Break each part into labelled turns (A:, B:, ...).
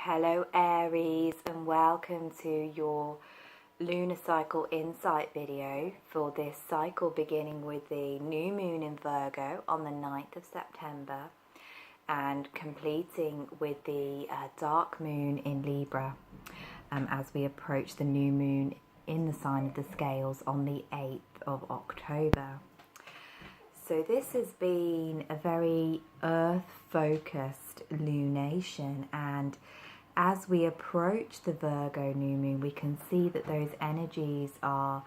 A: Hello Aries, and welcome to your Lunar Cycle Insight video for this cycle beginning with the New Moon in Virgo on the 9th of September and completing with the Dark Moon in Libra as we approach the New Moon in the sign of the Scales on the 8th of October. So this has been a very earth-focused lunation, and as we approach the Virgo New Moon, we can see that those energies are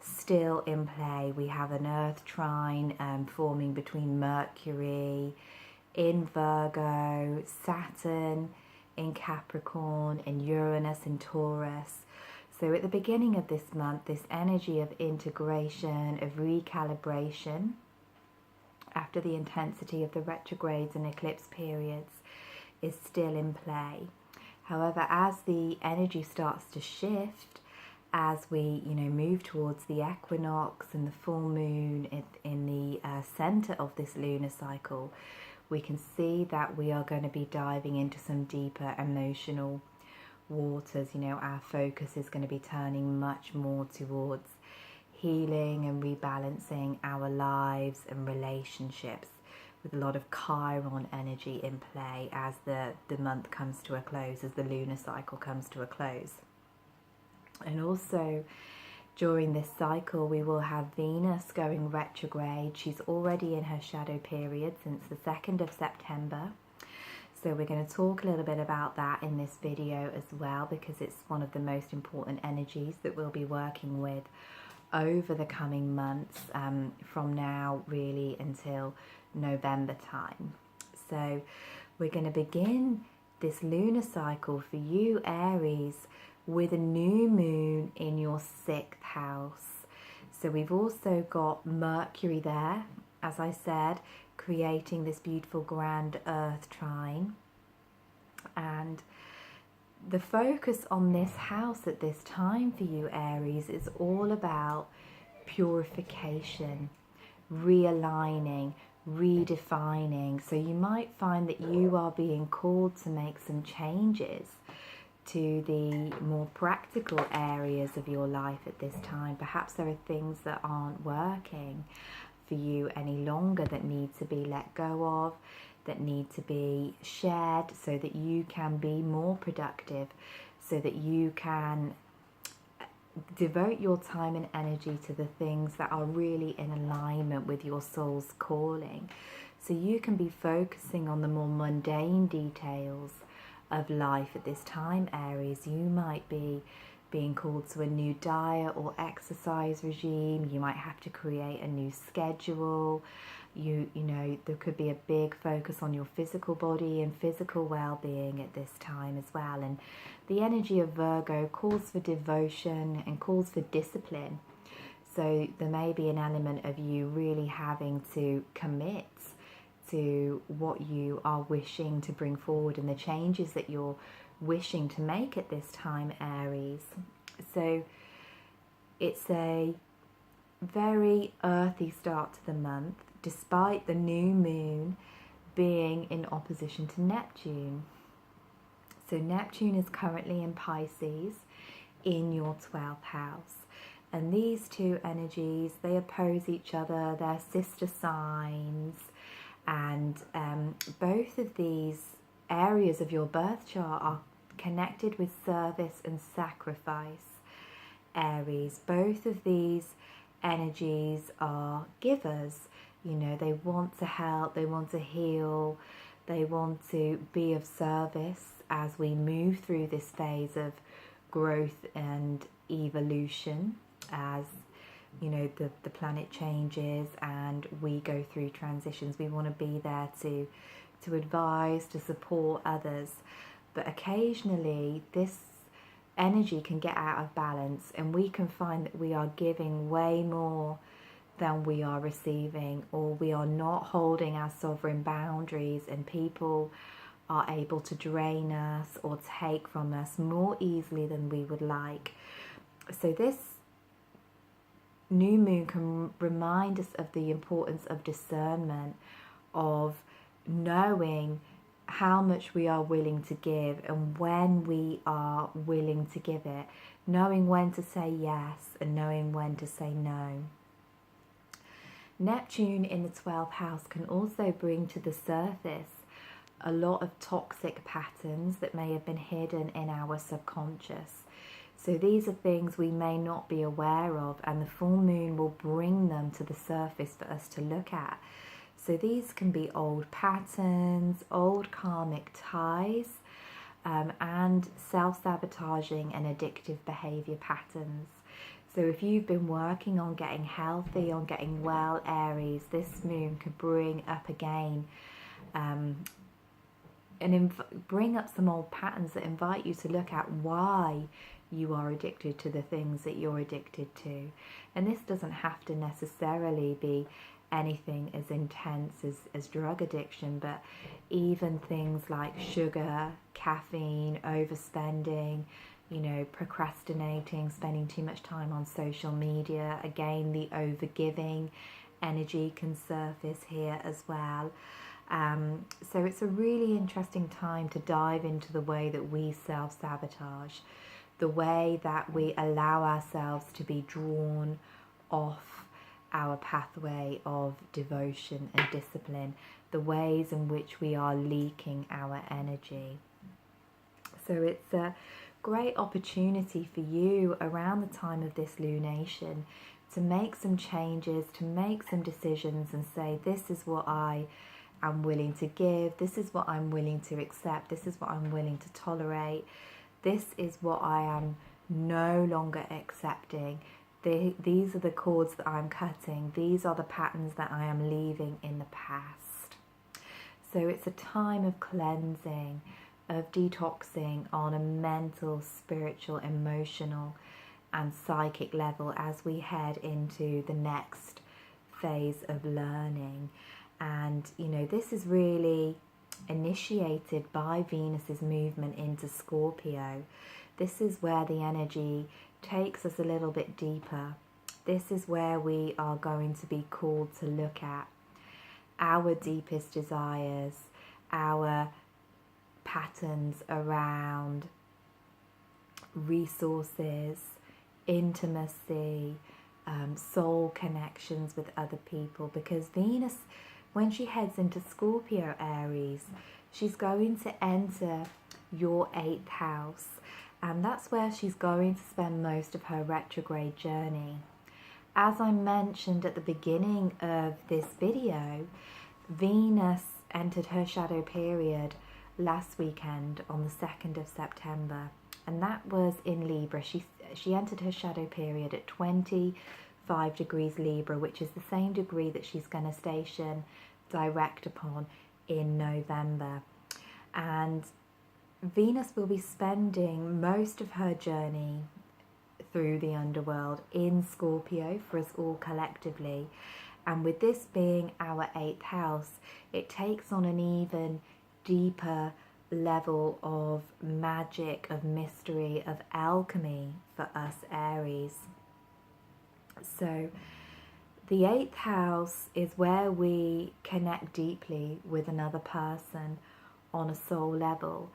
A: still in play. We have an earth trine forming between Mercury in Virgo, Saturn in Capricorn, and Uranus in Taurus. So at the beginning of this month, this energy of integration, of recalibration, after the intensity of the retrogrades and eclipse periods, is still in play. However, as the energy starts to shift, as we move towards the equinox and the full moon in the center of this lunar cycle, we can see that we are going to be diving into some deeper emotional waters. Our focus is going to be turning much more towards healing and rebalancing our lives and relationships, with a lot of Chiron energy in play as the month comes to a close, as the lunar cycle comes to a close. And also during this cycle we will have Venus going retrograde. She's already in her shadow period since the 2nd of September. So we're going to talk a little bit about that in this video as well, because it's one of the most important energies that we'll be working with over the coming months, from now really until November time. So we're going to begin this lunar cycle for you Aries with a new moon in your 6th house. So we've also got Mercury there, as I said, creating this beautiful grand earth trine. And the focus on this house at this time for you Aries is all about purification, realigning, redefining. So you might find that you are being called to make some changes to the more practical areas of your life at this time. Perhaps there are things that aren't working for you any longer that need to be let go of, that need to be shared so that you can be more productive, so that you can devote your time and energy to the things that are really in alignment with your soul's calling. So you can be focusing on the more mundane details of life at this time, Aries. You might be being called to a new diet or exercise regime. You might have to create a new schedule. There could be a big focus on your physical body and physical well-being at this time as well. And the energy of Virgo calls for devotion and calls for discipline. So there may be an element of you really having to commit to what you are wishing to bring forward and the changes that you're wishing to make at this time, Aries. So it's a very earthy start to the month, despite the new moon being in opposition to Neptune. So Neptune is currently in Pisces in your 12th house. And these two energies, they oppose each other. They're sister signs. And both of these areas of your birth chart are connected with service and sacrifice, Aries. Both of these energies are givers. They want to help, they want to heal, they want to be of service as we move through this phase of growth and evolution, as the planet changes and we go through transitions. We want to be there to advise, to support others. But occasionally this energy can get out of balance, and we can find that we are giving way more than we are receiving, or we are not holding our sovereign boundaries, and people are able to drain us or take from us more easily than we would like. So this new moon can remind us of the importance of discernment, of knowing how much we are willing to give and when we are willing to give it, knowing when to say yes and knowing when to say no. Neptune in the 12th house can also bring to the surface a lot of toxic patterns that may have been hidden in our subconscious. So these are things we may not be aware of, and the full moon will bring them to the surface for us to look at. So these can be old patterns, old karmic ties, and self-sabotaging and addictive behavior patterns. So if you've been working on getting healthy, on getting well, Aries, this moon could bring up again and bring up some old patterns that invite you to look at why you are addicted to the things that you're addicted to. And this doesn't have to necessarily be anything as intense as drug addiction, but even things like sugar, caffeine, overspending, procrastinating, spending too much time on social media. Again, the overgiving energy can surface here as well. So it's a really interesting time to dive into the way that we self-sabotage, the way that we allow ourselves to be drawn off our pathway of devotion and discipline, the ways in which we are leaking our energy. So it's a great opportunity for you around the time of this lunation to make some changes, to make some decisions and say, this is what I am willing to give, this is what I'm willing to accept, this is what I'm willing to tolerate, this is what I am no longer accepting. These are the cords that I'm cutting. These are the patterns that I am leaving in the past. So it's a time of cleansing, of detoxing on a mental, spiritual, emotional and psychic level as we head into the next phase of learning. And this is really initiated by Venus's movement into Scorpio. This is where the energy takes us a little bit deeper. This is where we are going to be called to look at our deepest desires, our patterns around resources, intimacy, soul connections with other people. Because Venus, when she heads into Scorpio, Aries, she's going to enter your 8th house. And that's where she's going to spend most of her retrograde journey. As I mentioned at the beginning of this video, Venus entered her shadow period last weekend on the 2nd of September. And that was in Libra. She entered her shadow period at 25 degrees Libra, which is the same degree that she's going to station direct upon in November. And Venus will be spending most of her journey through the underworld in Scorpio for us all collectively. And with this being our 8th house, it takes on an even deeper level of magic, of mystery, of alchemy for us Aries. So the 8th house is where we connect deeply with another person on a soul level.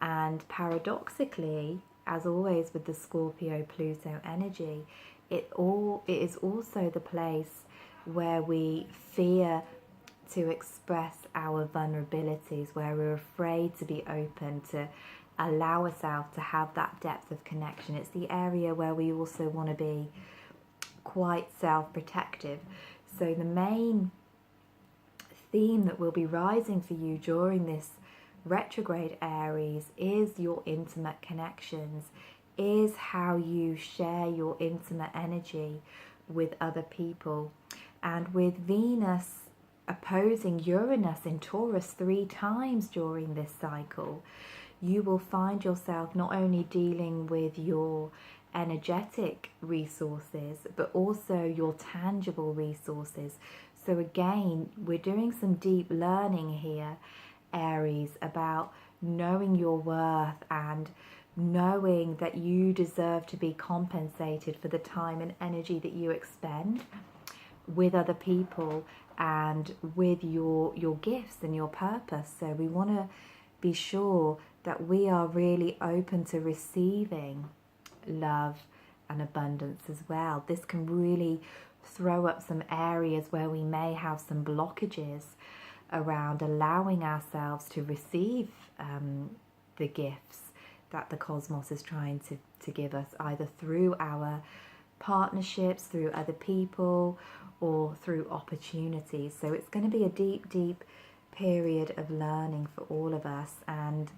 A: And paradoxically, as always with the Scorpio-Pluto energy, it is also the place where we fear to express our vulnerabilities, where we're afraid to be open, to allow ourselves to have that depth of connection. It's the area where we also want to be quite self-protective. So the main theme that will be rising for you during this retrograde Aries is your intimate connections, is how you share your intimate energy with other people. And with Venus opposing Uranus in Taurus 3 times during this cycle, you will find yourself not only dealing with your energetic resources, but also your tangible resources. So again, we're doing some deep learning here, Aries, about knowing your worth and knowing that you deserve to be compensated for the time and energy that you expend with other people and with your gifts and your purpose. So we want to be sure that we are really open to receiving love and abundance as well. This can really throw up some areas where we may have some blockages around allowing ourselves to receive the gifts that the cosmos is trying to give us, either through our partnerships, through other people, or through opportunities. So it's going to be a deep, deep period of learning for all of us. And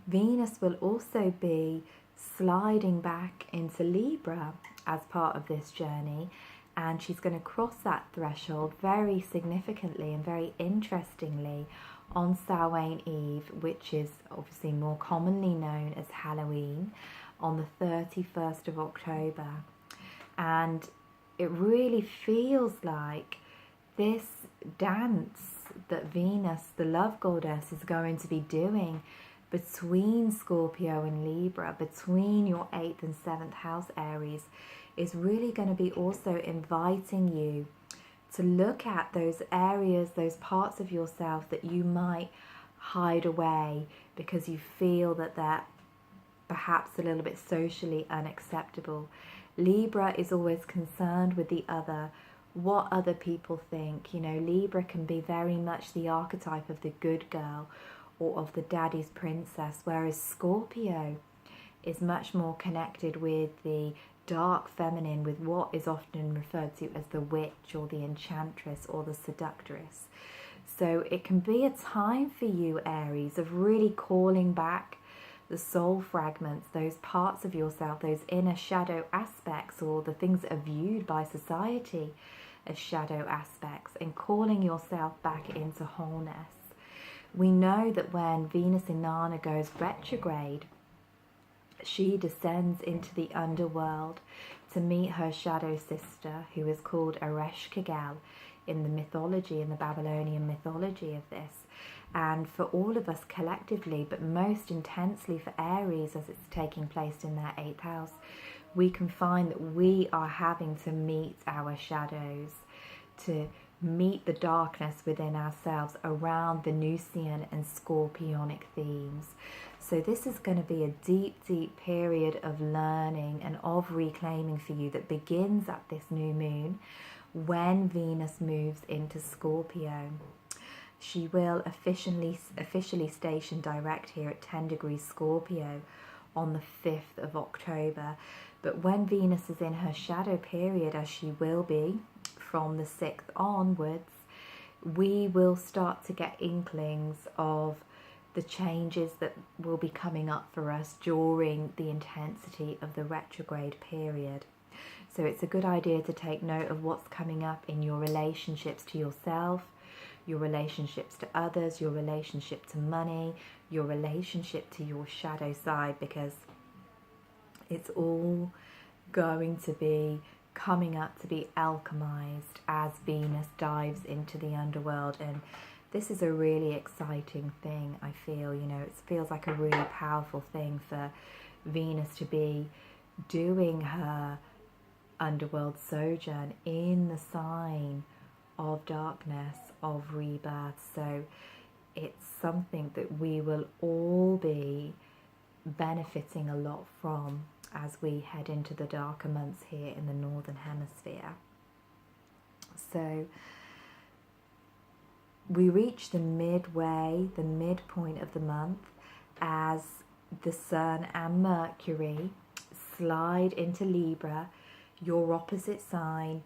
A: Venus will also be sliding back into Libra as part of this journey, and she's going to cross that threshold very significantly and very interestingly on Samhain Eve, which is obviously more commonly known as Halloween, on the 31st of October. And it really feels like this dance that Venus, the love goddess, is going to be doing between Scorpio and Libra, between your 8th and 7th house Aries, is really going to be also inviting you to look at those areas, those parts of yourself that you might hide away because you feel that they're perhaps a little bit socially unacceptable. Libra is always concerned with the other, what other people think. You know, Libra can be very much the archetype of the good girl or of the daddy's princess, whereas Scorpio is much more connected with the dark feminine, with what is often referred to as the witch or the enchantress or the seductress. So it can be a time for you, Aries, of really calling back the soul fragments, those parts of yourself, those inner shadow aspects, or the things that are viewed by society as shadow aspects, and calling yourself back into wholeness. We know that when Venus in Nana goes retrograde, she descends into the underworld to meet her shadow sister, who is called Ereshkigal in the mythology, in the Babylonian mythology of this. And for all of us collectively, but most intensely for Aries as it's taking place in their 8th house, we can find that we are having to meet our shadows, to meet the darkness within ourselves around the Venusian and Scorpionic themes. So this is going to be a deep, deep period of learning and of reclaiming for you that begins at this new moon when Venus moves into Scorpio. She will officially station direct here at 10 degrees Scorpio on the 5th of October. But when Venus is in her shadow period, as she will be from the 6th onwards, we will start to get inklings of the changes that will be coming up for us during the intensity of the retrograde period. So it's a good idea to take note of what's coming up in your relationships to yourself, your relationships to others, your relationship to money, your relationship to your shadow side, because it's all going to be coming up to be alchemized as Venus dives into the underworld. And this is a really exciting thing, I feel. You know, it feels like a really powerful thing for Venus to be doing her underworld sojourn in the sign of darkness, of rebirth. So it's something that we will all be benefiting a lot from as we head into the darker months here in the Northern Hemisphere. So we reach the midway, the midpoint of the month, as the Sun and Mercury slide into Libra, your opposite sign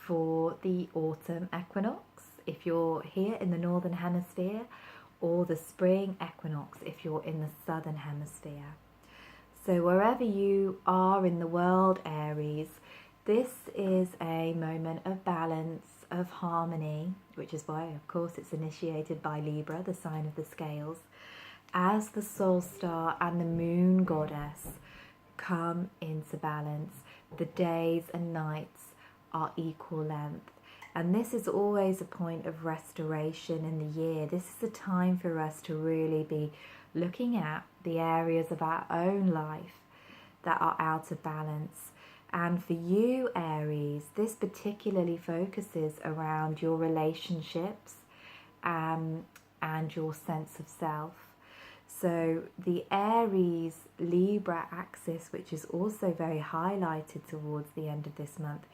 A: for the autumn equinox if you're here in the Northern Hemisphere, or the spring equinox if you're in the Southern Hemisphere. So wherever you are in the world, Aries, this is a moment of balance, of harmony, which is why, of course, it's initiated by Libra, the sign of the scales, as the soul star and the moon goddess come into balance. The days and nights are equal length. And this is always a point of restoration in the year. This is a time for us to really be looking at the areas of our own life that are out of balance. And for you, Aries, this particularly focuses around your relationships and and your sense of self. So the Aries Libra axis, which is also very highlighted towards the end of this month,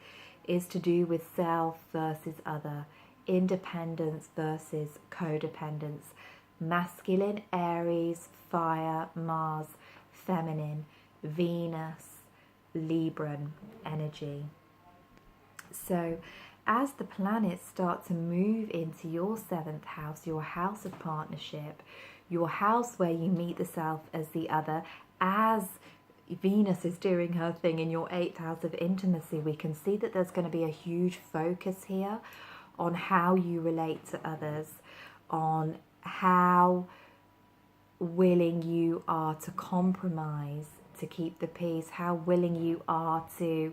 A: is to do with self versus other, independence versus codependence, masculine Aries, fire, Mars, feminine, Venus, Libran energy. So as the planets start to move into your 7th house, your house of partnership, your house where you meet the self as the other, as Venus is doing her thing in your 8th house of intimacy, we can see that there's going to be a huge focus here on how you relate to others, on how willing you are to compromise to keep the peace, how willing you are to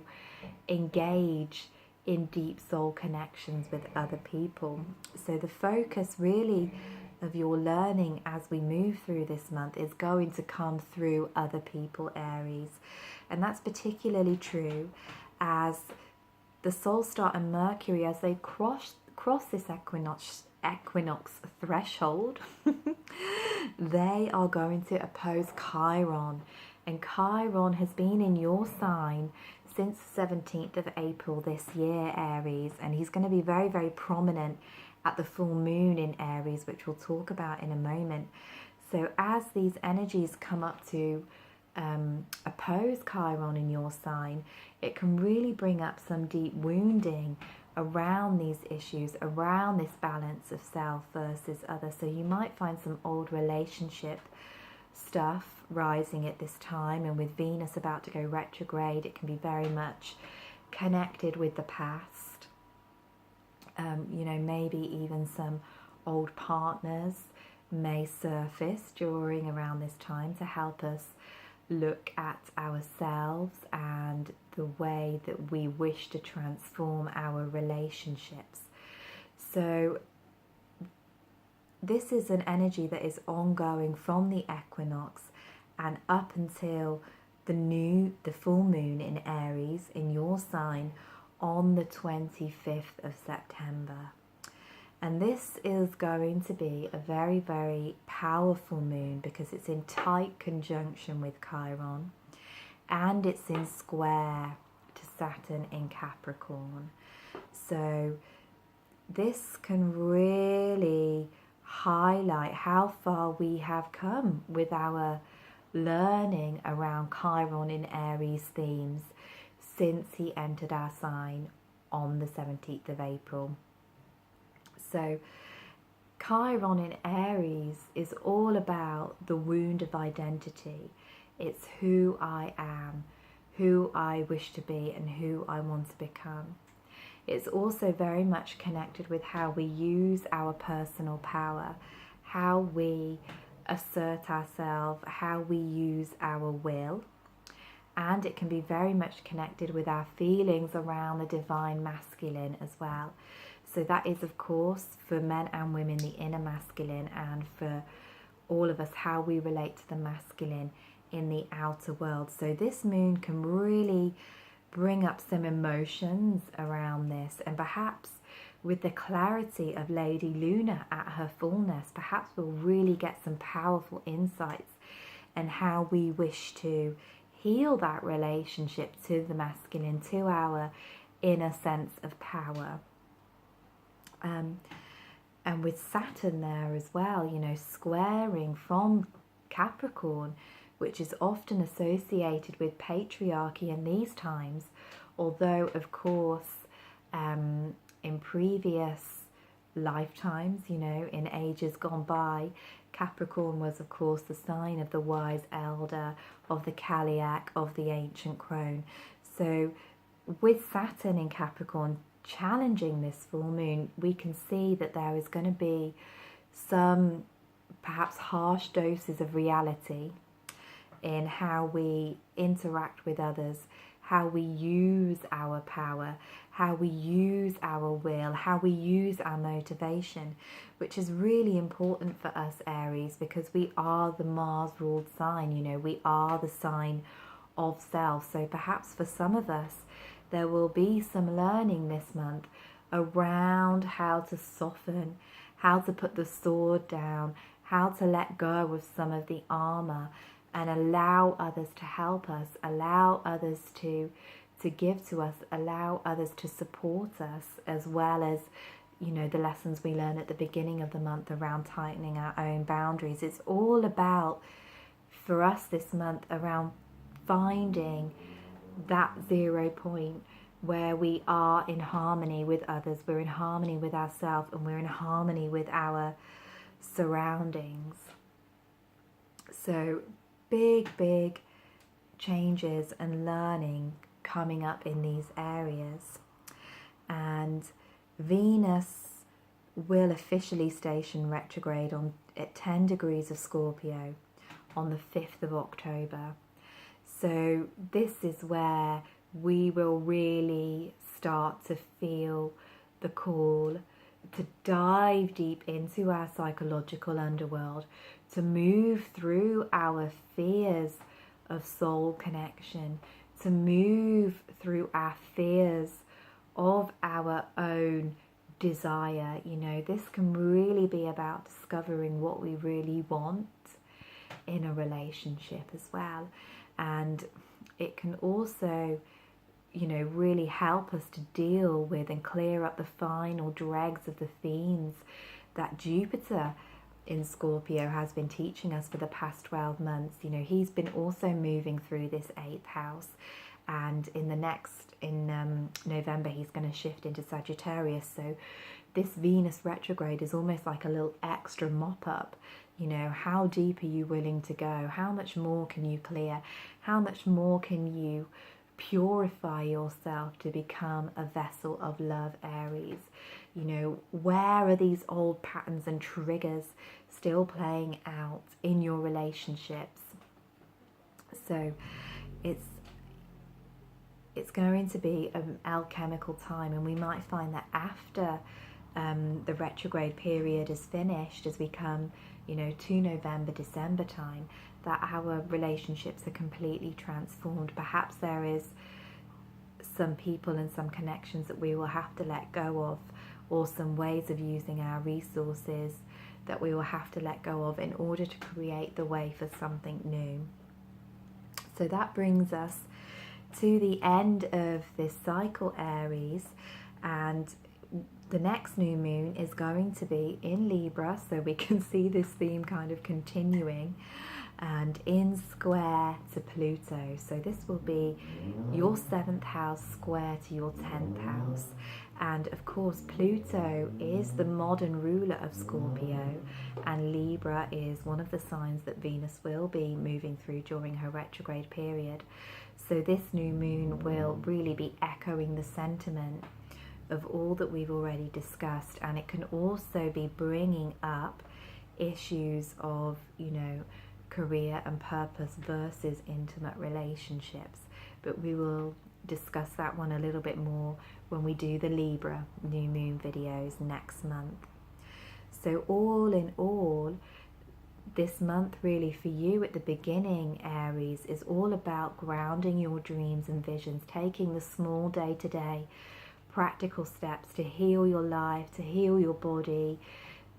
A: engage in deep soul connections with other people. So the focus really of your learning as we move through this month is going to come through other people, Aries. And that's particularly true as the Soul Star and Mercury, as they cross this equinox threshold, they are going to oppose Chiron. And Chiron has been in your sign since the 17th of April this year, Aries, and he's going to be very, very prominent at the full moon in Aries, which we'll talk about in a moment. So as these energies come up to oppose Chiron in your sign, it can really bring up some deep wounding around these issues, around this balance of self versus other. So you might find some old relationship stuff rising at this time, and with Venus about to go retrograde, it can be very much connected with the past. You know, maybe even some old partners may surface around this time to help us look at ourselves and the way that we wish to transform our relationships. So this is an energy that is ongoing from the equinox and up until the full moon in Aries in your sign on the 25th of September. And this is going to be a very, very powerful moon because it's in tight conjunction with Chiron and it's in square to Saturn in Capricorn. So this can really highlight how far we have come with our learning around Chiron in Aries themes since he entered our sign on the 17th of April. So Chiron in Aries is all about the wound of identity. It's who I am, who I wish to be, and who I want to become. It's also very much connected with how we use our personal power, how we assert ourselves, how we use our will. And it can be very much connected with our feelings around the divine masculine as well. So that is, of course, for men and women, the inner masculine, and for all of us, how we relate to the masculine in the outer world. So this moon can really bring up some emotions around this, and perhaps with the clarity of Lady Luna at her fullness, perhaps we'll really get some powerful insights and how we wish to heal that relationship to the masculine, to our inner sense of power. And with Saturn there as well, you know, squaring from Capricorn, which is often associated with patriarchy in these times, although of course in previous lifetimes, you know, in ages gone by, Capricorn was of course the sign of the wise elder, of the Caliac, of the ancient crone. So with Saturn in Capricorn challenging this full moon, we can see that there is going to be some perhaps harsh doses of reality in how we interact with others, how we use our power, how we use our will, how we use our motivation, which is really important for us Aries, because we are the Mars-ruled sign, you know, we are the sign of self. So perhaps for some of us, there will be some learning this month around how to soften, how to put the sword down, how to let go of some of the armor and allow others to help us, allow others to give to us, allow others to support us, as well as, you know, the lessons we learn at the beginning of the month around tightening our own boundaries. It's all about, for us this month, around finding that 0 point where we are in harmony with others, we're in harmony with ourselves, and we're in harmony with our surroundings. So big changes and learning coming up in these areas. And Venus will officially station retrograde at 10 degrees of Scorpio on the 5th of October. So this is where we will really start to feel the call to dive deep into our psychological underworld, to move through our fears of soul connection, to move through our fears of our own desire. You know, this can really be about discovering what we really want in a relationship as well. And it can also, you know, really help us to deal with and clear up the final dregs of the themes that Jupiter in Scorpio has been teaching us for the past 12 months. You know, he's been also moving through this 8th house, and in November he's going to shift into Sagittarius. So this Venus retrograde is almost like a little extra mop up. You know, how deep are you willing to go? How much more can you clear? How much more can you purify yourself to become a vessel of love, Aries? You know, where are these old patterns and triggers still playing out in your relationships? So it's going to be an alchemical time, and we might find that after the retrograde period is finished, as we come, you know, to November, December time, that our relationships are completely transformed. Perhaps there is some people and some connections that we will have to let go of, or some ways of using our resources that we will have to let go of in order to create the way for something new. So that brings us to the end of this cycle, Aries, and the next new moon is going to be in Libra, so we can see this theme kind of continuing, and in square to Pluto. So this will be your 7th house square to your 10th house. And of course, Pluto is the modern ruler of Scorpio, and Libra is one of the signs that Venus will be moving through during her retrograde period. So this new moon will really be echoing the sentiment of all that we've already discussed, and it can also be bringing up issues of, you know, career and purpose versus intimate relationships. But we will discuss that one a little bit more when we do the Libra new moon videos next month. So all in all, this month really for you at the beginning, Aries, is all about grounding your dreams and visions, taking the small day-to-day practical steps to heal your life, to heal your body,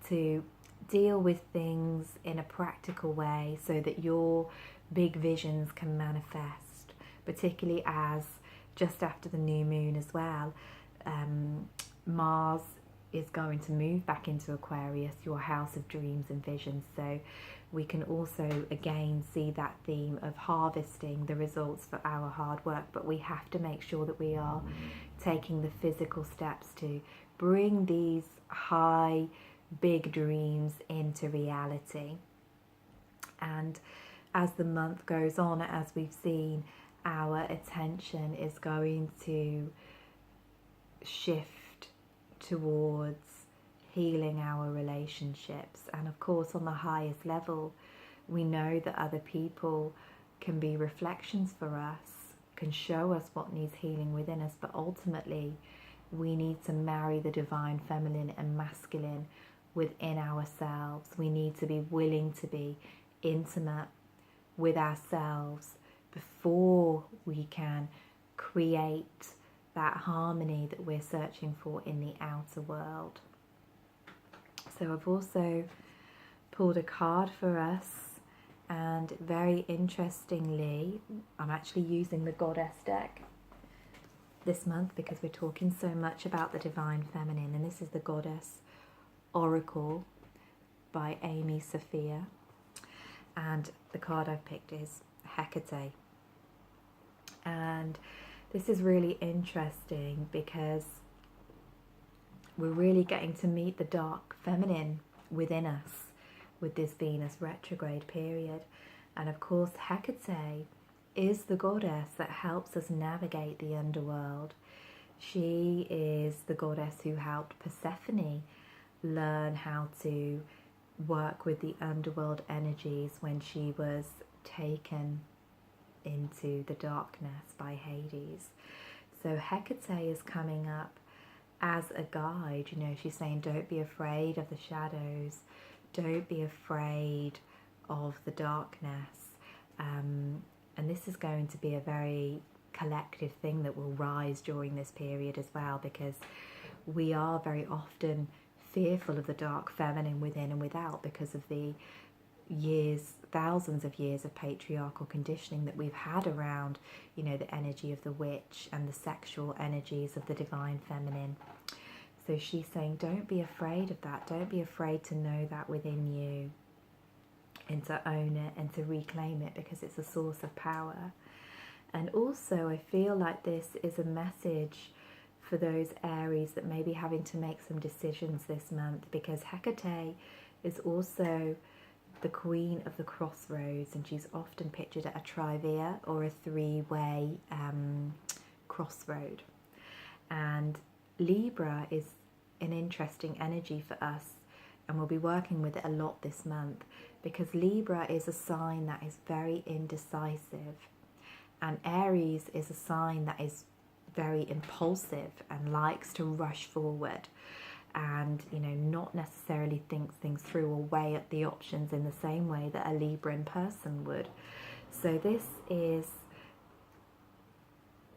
A: to deal with things in a practical way so that your big visions can manifest, particularly as just after the new moon as well, Mars is going to move back into Aquarius, your house of dreams and visions. So we can also again see that theme of harvesting the results for our hard work, but we have to make sure that we are taking the physical steps to bring these high, big dreams into reality. And as the month goes on, as we've seen, our attention is going to shift towards healing our relationships. And of course, on the highest level, we know that other people can be reflections for us, can show us what needs healing within us, but ultimately we need to marry the divine feminine and masculine within ourselves. We need to be willing to be intimate with ourselves before we can create that harmony that we're searching for in the outer world. So I've also pulled a card for us, and very interestingly, I'm actually using the Goddess deck this month because we're talking so much about the Divine Feminine, and this is the Goddess Oracle by Amy Sophia, and the card I've picked is Hecate. And this is really interesting because we're really getting to meet the dark feminine within us with this Venus retrograde period. And of course, Hecate is the goddess that helps us navigate the underworld. She is the goddess who helped Persephone learn how to work with the underworld energies when she was taken into the darkness by Hades. So Hecate is coming up as a guide. You know, she's saying don't be afraid of the shadows, don't be afraid of the darkness, and this is going to be a very collective thing that will rise during this period as well, because we are very often fearful of the dark feminine within and without because of the years, thousands of years of patriarchal conditioning that we've had around, you know, the energy of the witch and the sexual energies of the divine feminine. So she's saying don't be afraid of that, don't be afraid to know that within you and to own it and to reclaim it, because it's a source of power. And also I feel like this is a message for those Aries that may be having to make some decisions this month, because Hecate is also the queen of the crossroads, and she's often pictured at a trivia or a three-way crossroad. And Libra is an interesting energy for us, and we'll be working with it a lot this month, because Libra is a sign that is very indecisive, and Aries is a sign that is very impulsive and likes to rush forward and, you know, not necessarily think things through or weigh up the options in the same way that a Libran person would. So this is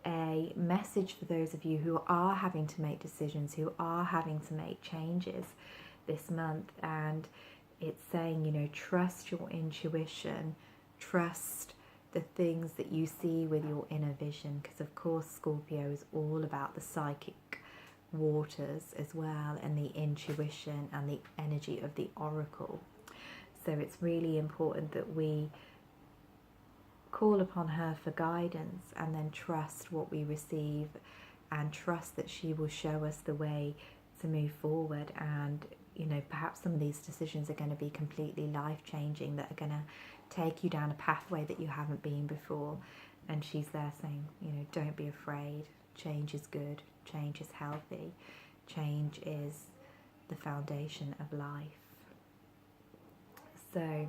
A: a message for those of you who are having to make decisions, who are having to make changes this month. And it's saying, you know, trust your intuition, trust the things that you see with your inner vision, because of course Scorpio is all about the psychic waters as well, and the intuition and the energy of the oracle. So it's really important that we call upon her for guidance and then trust what we receive, and trust that she will show us the way to move forward. And, you know, perhaps some of these decisions are going to be completely life-changing, that are going to take you down a pathway that you haven't been before. And she's there saying, you know, don't be afraid. Change is good. Change is healthy. Change is the foundation of life. So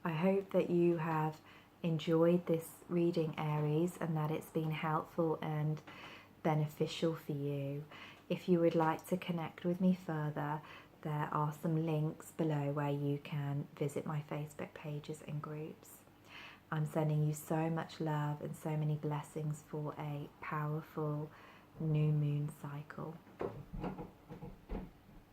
A: I hope that you have enjoyed this reading, Aries, and that it's been helpful and beneficial for you. If you would like to connect with me further, there are some links below where you can visit my Facebook pages and groups. I'm sending you so much love and so many blessings for a powerful new moon cycle.